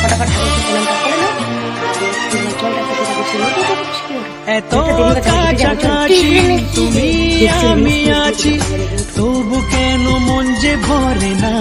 ফটাফট ঠাকুরকে প্রণামটা করে নাও। এত কাছাকাছি তুমি আমি আছি, তবু কেন মন যে ভরে না।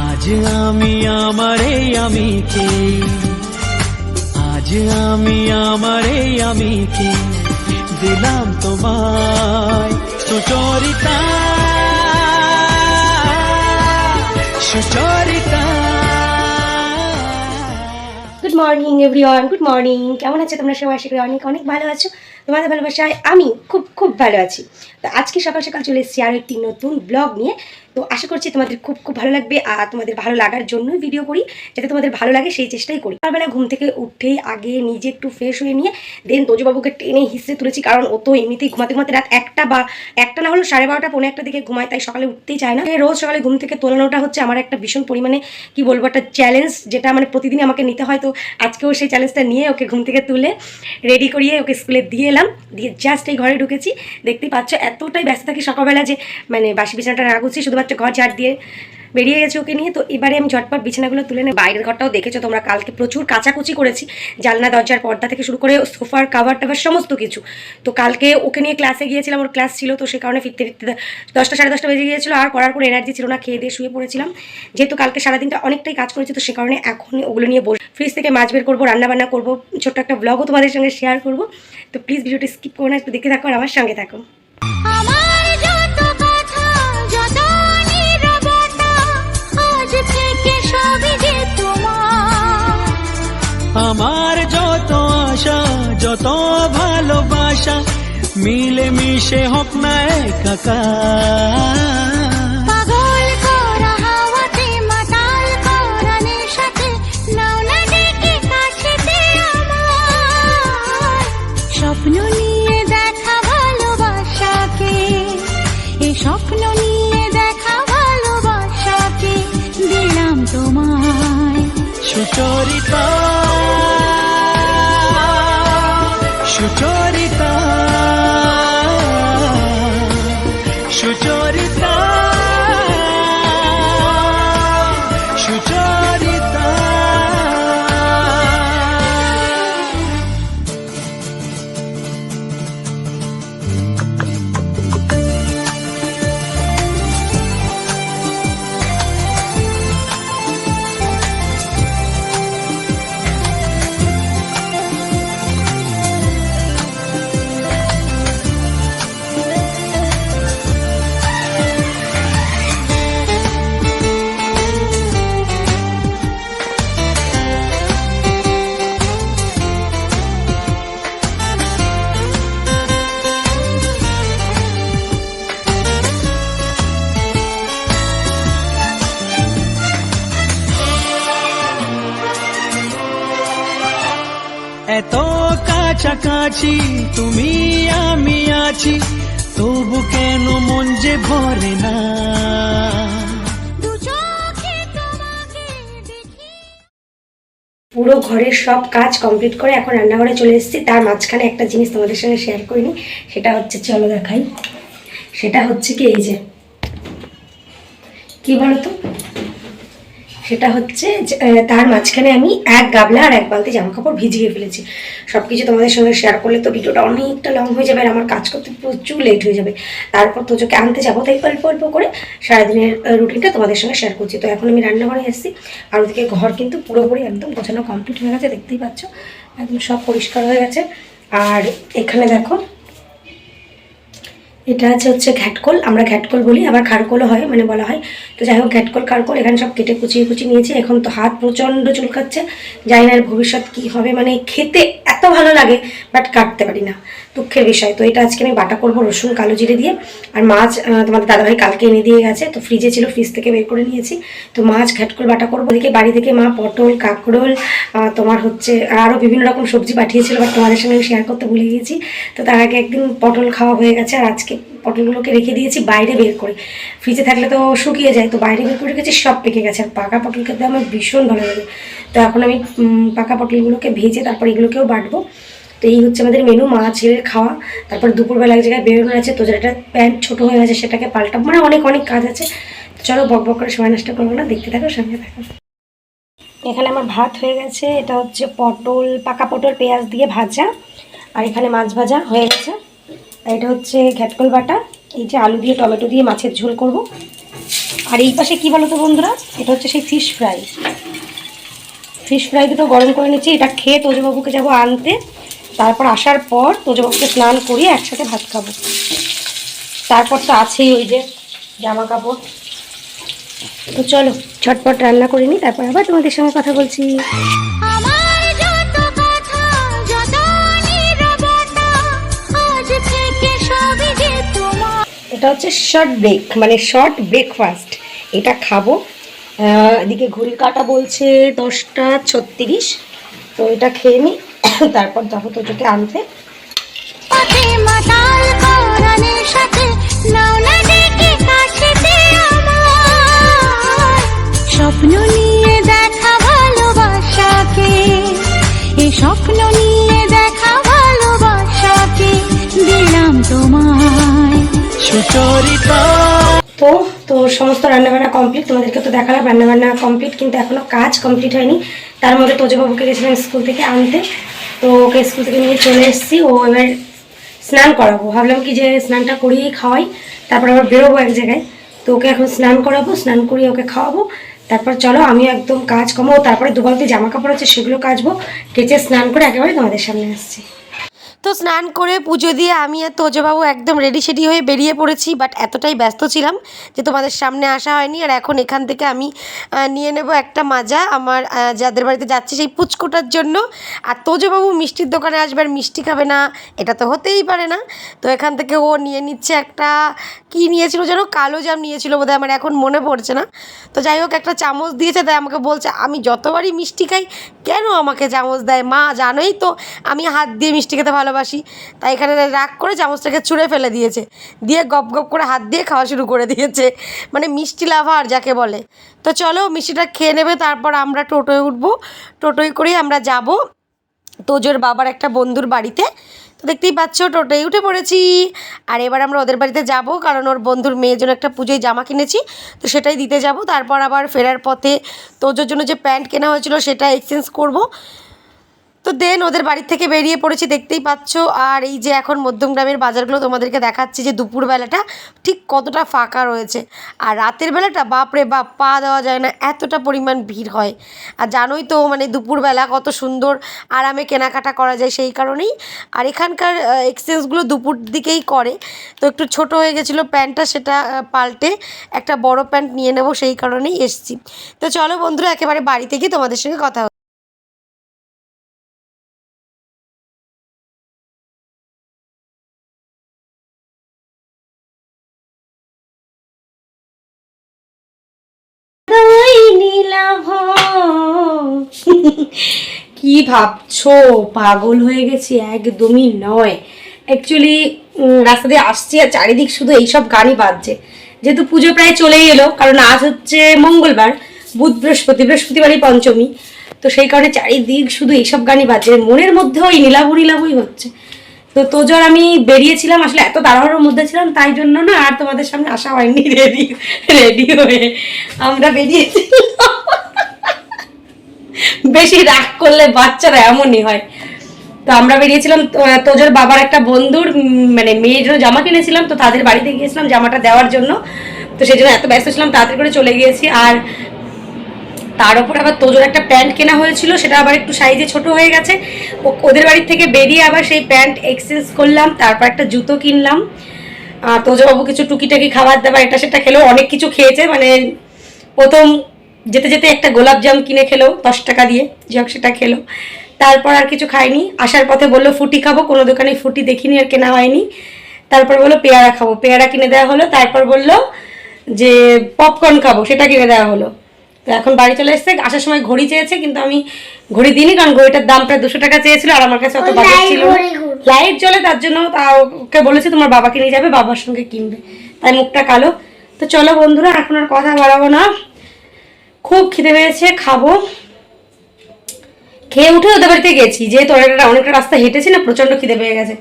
আজ আমি আমারে আমিকে, আজ আমি আমারে আমিকে দিলাম তোমায় Sucharita, Sucharita. Good morning everyone, good morning. কেমন আছো তোমরা সবাই? আশা করি অনেক অনেক ভালো আছো। তোমাদের ভালোবাসায় আমি খুব খুব ভালো আছি। তো আজকে সকাল সকাল চলে এসেছি আরও একটি নতুন ব্লগ নিয়ে। তো আশা করছি তোমাদের খুব খুব ভালো লাগবে, আর তোমাদের ভালো লাগার জন্যই ভিডিও করি, যাতে তোমাদের ভালো লাগে সেই চেষ্টাই করি। সকালবেলা ঘুম থেকে উঠেই আগে নিজে একটু ফ্রেশ হয়ে নিয়ে দেন তোজবাবুকে টেনে হিসড়ে তুলেছি, কারণ ও তো এমনিতেই ঘুমাতে ঘুমাতে রাত একটা না হলো 12:30 পৌনে একটা দিকে ঘুমায়, তাই সকালে উঠতেই চায় না। রোজ সকালে ঘুম থেকে তোলানোটা হচ্ছে আমার একটা ভীষণ পরিমাণে কি বলবো একটা চ্যালেঞ্জ, যেটা মানে প্রতিদিনই আমাকে নিতে হয়। তো আজকেও সেই চ্যালেঞ্জটা নিয়ে ওকে ঘুম থেকে তুলে রেডি করিয়ে ওকে স্কুলে দিয়ে এলাম। দিয়ে জাস্ট এই ঘরে ঢুকেছি। দেখতেই পাচ্ছ এতটাই ব্যস্ত থাকি সকালবেলা যে মানে বাসি বিছানাটা না গুছিয়ে শুধুমাত্র ঘর ঝাড় দিয়ে বেরিয়ে গেছে ওকে নিয়ে। তো এবারে আমি ঝটপট বিছানাগুলো তুলে নেই। বাইরের ঘরটাও দেখেছো তোমরা, কালকে প্রচুর কাচাকুচি করেছি, জানলা দরজার পর্দা থেকে শুরু করে সোফার কাভার টাভার সমস্ত কিছু। তো কালকে ওকে নিয়ে ক্লাসে গিয়েছিলাম, ওর ক্লাস ছিল, তো সে কারণে ফিরতে 10টা সাড়ে 10টা বেজে গিয়েছিলো। আর করার পর এনার্জি ছিল না, খেয়ে দিয়ে শুয়ে পড়েছিলাম। যেহেতু কালকে সারাদিনটা অনেকটাই কাজ করেছি, তো সে কারণে এখন ওগুলো নিয়ে ফ্রিজ থেকে মাছ বের করবো, রান্নাবান্না করবো, ছোট্ট একটা ব্লগও তোমাদের সঙ্গে শেয়ার করবো। তো প্লিজ ভিডিওটি স্কিপ করো না, একটু দেখে থাকো আর আমার সঙ্গে থাকো। আমার যত আশা যত ভালোবাসা মিলে মিশে হোক না একাকার। পাগল করা হাওয়াতে মাতাল করা নেশাতে নাও না ডেকে কাছেতে আমার। স্বপ্ন নিয়ে দেখা ভালোবাসাকে, এই স্বপ্ন নিয়ে দেখা ভালোবাসাকে দিলাম তোমায় সুচরিতা, সুচরিতা, সুচরিতা, সুচরিতা। এত কাছাকাছি তুমি আমি আছি, তবু কেন মন যে ভরে না। পুরো ঘরের সব কাজ কমপ্লিট করে এখন রান্নাঘরে চলে এসেছি। তার মাঝখানে একটা জিনিস তোমাদের সঙ্গে শেয়ার করিনি, সেটা হচ্ছে, চলো দেখাই। সেটা হচ্ছে কি, এই যে কি বলতো, সেটা হচ্ছে তার মাঝখানে আমি এক গাবলা আর এক বালতি জামা কাপড় ভিজিয়ে ফেলেছি। সব কিছু তোমাদের সঙ্গে শেয়ার করলে তো ভিডিওটা অনেকটা লং হয়ে যাবে আর আমার কাজ করতে প্রচুর লেট হয়ে যাবে। তারপর তোজোকে আনতে যাবো, তাই অল্প অল্প করে সারাদিনের রুটিনটা তোমাদের সঙ্গে শেয়ার করছি। তো এখন আমি রান্নাঘরে এসেছি, আর ওদিকে ঘর কিন্তু পুরোপুরি একদম গোছানো কমপ্লিট হয়ে গেছে, দেখতেই পাচ্ছ একদম সব পরিষ্কার হয়ে গেছে। আর এখানে দেখো, এটা হচ্ছে ঘ্যাটকল, আমরা ঘ্যাটকল বলি, আবার খারকলও হয়, মানে বলা হয়। তো যাই হোক, ঘ্যাটকল খারকল এখানে সব কেটে কুচিয়ে নিয়েছি। এখন তো হাত প্রচণ্ড চুলকাচ্ছে, জানি না এর ভবিষ্যৎ কী হবে, মানে খেতে এত ভালো লাগে বাট কাটতে পারি না। তো দুঃখের বিষয়। তো এটা আজকে আমি বাটা করবো রসুন কালো জিরে দিয়ে। আর মাছ তোমাদের দাদাভাই কালকে এনে দিয়ে গেছে, তো ফ্রিজে ছিল, ফ্রিজ থেকে বের করে নিয়েছি। তো মাছ ঘাটকল বাটা করবো। ওদিকে বাড়ি থেকে মা পটল, কাঁকরোল, তোমার হচ্ছে আরও বিভিন্ন রকম সবজি পাঠিয়েছিল, বাট তোমাদের সঙ্গে শেয়ার করতে ভুলে গিয়েছি। তো তার আগে একদিন পটল খাওয়া হয়ে গেছে, আর আজকে পটলগুলোকে রেখে দিয়েছি বাইরে বের করে। ফ্রিজে থাকলে তো শুকিয়ে যায়, তো বাইরে বের করে রেখেছি, সব পেকে গেছে। আর পাকা পটল খেতে আমার ভীষণ ভালো লাগে। তো এখন আমি পাকা পটলগুলোকে ভেজে তারপর এগুলোকেও বাটবো। তো এই হচ্ছে আমাদের মেনু, মা ছেলের খাওয়া। তারপর দুপুরবেলা এক জায়গায় বেরোনো আছে, তো যেটা প্যান্ট ছোটো হয়ে গেছে সেটাকে পাল্টাবো, মানে অনেক অনেক কাজ আছে। তো চলো বক বক করে সময় নষ্ট করবো না, দেখতে থাকো, সঙ্গে থাকো। এখানে আমার ভাত হয়ে গেছে, এটা হচ্ছে পটল, পাকা পটল পেঁয়াজ দিয়ে ভাজা, আর এখানে মাছ ভাজা হয়ে গেছে। আর এটা হচ্ছে ঘ্যাটকল বাটা, এই যে আলু দিয়ে টমেটো দিয়ে মাছের ঝোল করব। আর এই পাশে কী বলো তো বন্ধুরা, এটা হচ্ছে সেই ফিশ ফ্রাই। ফিশ ফ্রাই দুটো গরম করে নিচ্ছি, এটা খেয়ে তোজবাবুকে যাবো আনতে। তারপর আসার পর তোজবাবুকে স্নান করিয়ে একসাথে ভাত খাবো। তারপর তো আছেই ওই যে জামা কাপড়। তো চলো ঝটপট রান্না করে নিই, তারপর আবার তোমাদের সঙ্গে কথা বলছি। আমার যত কথা, যত নীরবতা, আজ থেকে সবই যে তোমার। এটা হচ্ছে শর্ট ব্রেক, মানে শর্ট ব্রেকফাস্ট। এটা খাবো। এদিকে ঘড়ির কাঁটা বলছে 10টা 36। তো এটা খেয়ে নিই, তারপর যাবো তোকে আনতে। পথে মাতাল করা নেশাতে নাও না ডেকে কাছেতে আমার। স্বপ্ন নিয়ে দেখা ভালোবাসাকে, এই স্বপ্ন নিয়ে দেখা ভালোবাসাকে দিলাম তোমায়। সুচরিতা তো তো সমস্ত রান্নাবান্না কমপ্লিট, তোমাদেরকে তো দেখালাম রান্নাবান্না কমপ্লিট, কিন্তু এখনও কাজ কমপ্লিট হয়নি। তার মধ্যে তোজবাবুকে গেছিলাম স্কুল থেকে আনতে, তো ওকে স্কুল থেকে নিয়ে চলে এসেছি। ও এবার স্নান করাবো, ভাবলাম কি যে স্নানটা করিয়েই খাওয়াই, তারপর আবার বেরোবো এক জায়গায়। তো ওকে এখন স্নান করাবো, স্নান করিয়ে ওকে খাওয়াবো। তারপর চলো আমি একদম কাজ কমাবো, তারপরে দুবালতি জামা কাপড় আছে সেগুলো কাচবো, কেচে স্নান করে একেবারে তোমাদের সামনে আসছি। তো স্নান করে পুজো দিয়ে আমি আর তোজবাবু একদম রেডি সেডি হয়ে বেরিয়ে পড়েছি, বাট এতটাই ব্যস্ত ছিলাম যে তোমাদের সামনে আসা হয়নি। আর এখন এখান থেকে আমি নিয়ে নেব একটা মাজা আমার যাদের বাড়িতে যাচ্ছি সেই পুচকোটার জন্য। আর তোজবাবু মিষ্টির দোকানে আসবে আর মিষ্টি খাবে না, এটা তো হতেই পারে না। তো এখান থেকে ও নিয়ে নিচ্ছে একটা, কি নিয়েছিল যেন, কালো জাম নিয়েছিল বোধহয়, আমার এখন মনে পড়ছে না। তো যাই হোক একটা চামচ দিয়েছে, তাই আমাকে বলছে আমি যতবারই মিষ্টি খাই কেন আমাকে চামচ দেয়, মা জানোই তো আমি হাত দিয়ে মিষ্টি খেতে ভালোবাসি। তাই এখানে রাগ করে চামচটাকে ছুঁড়ে ফেলে দিয়েছে, দিয়ে গপ গপ করে হাত দিয়ে খাওয়া শুরু করে দিয়েছে, মানে মিষ্টি লাভার যাকে বলে। তো চলো মিষ্টিটা খেয়ে নেবে, তারপর আমরা টোটোয় উঠবো। টোটোয় করেই আমরা যাব তোজোর বাবার একটা বন্ধুর বাড়িতে। তো দেখতেই পাচ্ছ টোটোয় উঠে পড়েছি। আর এবার আমরা ওদের বাড়িতে যাব, কারণ ওর বন্ধুর মেয়ের জন্য একটা পুজোয় জামা কিনেছি, তো সেটাই দিতে যাব। তারপর আবার ফেরার পথে তোজোর জন্য যে প্যান্ট কেনা হয়েছিল সেটা এক্সচেঞ্জ করব। তো দেন ওদের বাড়ি থেকে বেরিয়ে পড়েছি, দেখতেই পাচ্ছ। আর এই যে এখন মধ্যমগ্রামের বাজারগুলো তোমাদেরকে দেখাচ্ছি, যে দুপুরবেলাটা ঠিক কতটা ফাঁকা রয়েছে। আর রাতের বেলাটা বাপরে বাপ, পা দেওয়া যায় না, এতটা পরিমাণ ভিড় হয়। আর জানোই তো মানে দুপুরবেলা কত সুন্দর আরামে কেনাকাটা করা যায়, সেই কারণেই। আর এখানকার এক্সচেঞ্জগুলো দুপুর দিকেই করে। তো একটু ছোট হয়ে গেছিলো প্যান্টটা, সেটা পাল্টে একটা বড় প্যান্ট নিয়ে নেব, সেই কারণেই এসছি। তো চলো বন্ধুরা একেবারে বাড়িতে গিয়ে তোমাদের সঙ্গে কথা। কি ভাবছো, পাগল হয়ে গেছি? একদমই নয়। অ্যাকচুয়ালি রাস্তা দিয়ে আসছি আর চারিদিক শুধু এইসব গানই বাজছে, যেহেতু পুজো প্রায় চলেই এলো, কারণ আজ হচ্ছে মঙ্গলবার, বুধ বৃহস্পতিবারই পঞ্চমী। তো সেই কারণে চারিদিক শুধু এইসব গানই বাজছে, মনের মধ্যেও ওই নীলাভ নীলাভই হচ্ছে। তো তোজোর আমি বেরিয়েছিলাম, আসলে এত তাড়াহুড়োর মধ্যে ছিলাম তাই জন্য না আর তোমাদের সামনে আসা হয়নি। রেডি হয়ে আমরা বেরিয়েছি। বেশি রাগ করলে বাচ্চারা এমনই হয়। তো আমরা বেরিয়েছিলাম তোজোর বাবার একটা বন্ধুর মানে মেয়ের জন্য জামা কিনেছিলাম, তো তাদের বাড়িতে গিয়েছিলাম জামাটা দেওয়ার জন্য। তো সেই জন্য এত ব্যস্ত ছিলাম, তাড়াতাড়ি করে চলে গিয়েছি। আর তার উপর আবার তোজোর একটা প্যান্ট কেনা হয়েছিল, সেটা আবার একটু সাইজে ছোট হয়ে গেছে। ওদের বাড়ি থেকে বেরিয়ে আবার সেই প্যান্ট এক্সচেঞ্জ করলাম, তারপর একটা জুতো কিনলাম। তোজোবাবু কিছু টুকিটাকি খাবার দাবার এটা সেটা খেলেও, অনেক কিছু খেয়েছে। মানে প্রথম যেতে যেতে একটা গোলাপ জাম কিনে খেলো 10 টাকা দিয়ে, যাক সেটা খেলো। তারপর আর কিছু খাইনি। আসার পথে বললো ফুটি খাবো, কোনো দোকানে ফুটি দেখিনি আর কেনা হয়নি। তারপর বললো পেয়ারা খাবো, পেয়ারা কিনে দেওয়া হলো। তারপর বললো যে পপকর্ন খাবো, সেটা কিনে দেওয়া হলো। তো এখন বাড়ি চলে এসেছে। আসার সময় ঘড়ি চেয়েছে, কিন্তু আমি ঘড়ি দিইনি, কারণ ঘড়িটার দাম প্রায় 200 টাকা চেয়েছিল, আর আমার কাছে অত বাজেট ছিল না। লাইট জ্বলে, তার জন্য ওকে বলেছি তোমার বাবাকে নিয়ে যাবে, বাবার সঙ্গে কিনবে, তাই মুখটা কালো। তো চলো বন্ধুরা, এখন আর কথা বাড়াবো না, খুব খিদে পেয়েছে, খাবো। খেয়ে উঠে ওদের বাড়িতে গেছি, যেহেতু অনেকটা রাস্তা হেঁটেছি না, প্রচণ্ড খিদে পেয়ে গেছে।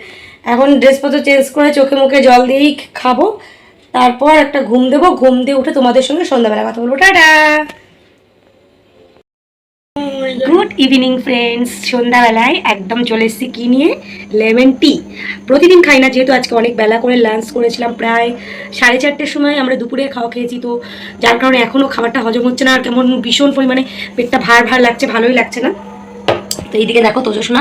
এখন ড্রেসপত্র চেঞ্জ করে চোখে মুখে জল দিয়েই খাবো, তারপর একটা ঘুম দেবো। ঘুম দিয়ে উঠে তোমাদের সঙ্গে সন্ধ্যাবেলা কথা বলবো। Tata, good evening friends. সন্ধ্যাবেলায় একদম চলে এসেছি কি নিয়ে, লেমন টি। প্রতিদিন খাই না, যেহেতু আজকে অনেক বেলা করে লাঞ্চ করেছিলাম, প্রায় 4:30টার সময় আমরা দুপুরে খাওয়া খেয়েছি। তো যার কারণে এখনও খাবারটা হজম হচ্ছে না, আর কেমন ভীষণ পরিমাণে পেটটা ভার ভার লাগছে, ভালোই লাগছে না। তো এইদিকে দেখো তোজসোনা,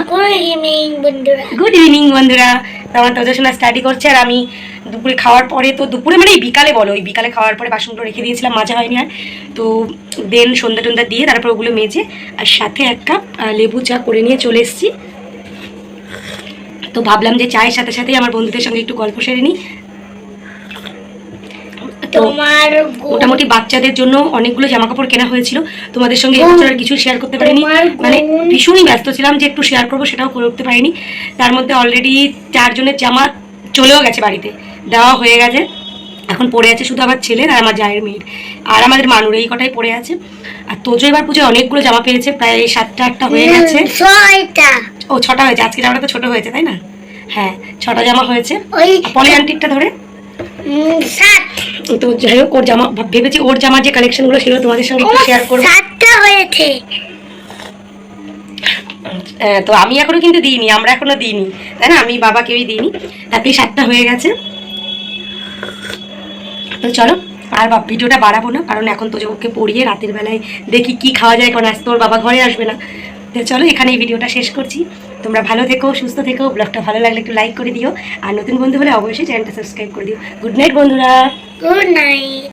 গুড ইভিনিং বন্ধুরা। তো আমার তোজসোনা স্টাডি করছে, আর আমি দুপুরে খাওয়ার পরে, তো দুপুরে মানে এই বিকালে বলো, ওই বিকালে খাওয়ার পরে বাসনগুলো রেখে দিয়েছিলাম, মাজা হয়নি আর। তো দেন সন্ধ্যা টন্ধা দিয়ে তারপর ওগুলো মেজে, আর সাথে 1 কাপ লেবু চা করে নিয়ে চলে এসেছি। তো ভাবলাম যে চায়ের সাথে সাথেই আমার বন্ধুদের সঙ্গে একটু গল্প সেরে নিই। তো মোটামুটি বাচ্চাদের জন্য অনেকগুলো জামা কাপড় কেনা হয়েছিল, তোমাদের সঙ্গে এবছর আর কিছু শেয়ার করতে পারিনি, মানে ভীষণই ব্যস্ত ছিলাম যে একটু শেয়ার করবো, সেটাও করে উঠতে পারিনি। তার মধ্যে অলরেডি 4 জনের জামা চলেও গেছে, বাড়িতে দেওয়া হয়ে গেছে। এখন পড়ে আছে শুধু আমার ছেলের আর আমার জায়ের মেয়ের, আর আমাদের মানুর, এই কটাই পড়ে আছে। আর তোজো এবার পুজোয় অনেকগুলো জামা পেয়েছে, প্রায় 7টা 8টা হয়ে গেছে। 6টা হয়েছে, আজকে জামাটা তো ছোট হয়েছে তাই না? হ্যাঁ, 6টা জামা হয়েছে। পলি আন্টিরটা ধরে তো যাই হোক, ওর জামা ভেবেছি, ওর জামার যে কালেকশনগুলো ছিল তোমাদের সঙ্গে একটু শেয়ার করবো। 7টা হয়েছে। তো আমি এখনো কিন্তু দিইনি, আমরা এখনো দিইনি তাই না, আমি বাবা কেউই দিইনি, তাতে 7টা হয়ে গেছে। তো চলো আর ভিডিওটা বাড়াবো না, কারণ এখন তো ওকে পড়িয়ে রাতের বেলায় দেখি কি খাওয়া যায়, কারণ আজ তোর বাবা ঘরে আসবে না। তো চলো এখানে এই ভিডিওটা শেষ করছি। তোমরা ভালো থেকো, সুস্থ থেকো, ব্লগটা ভালো লাগলে একটু লাইক করে দিও, আর নতুন বন্ধু হলে অবশ্যই চ্যানেলটা সাবস্ক্রাইব করে দিও। গুড নাইট বন্ধুরা। Good night.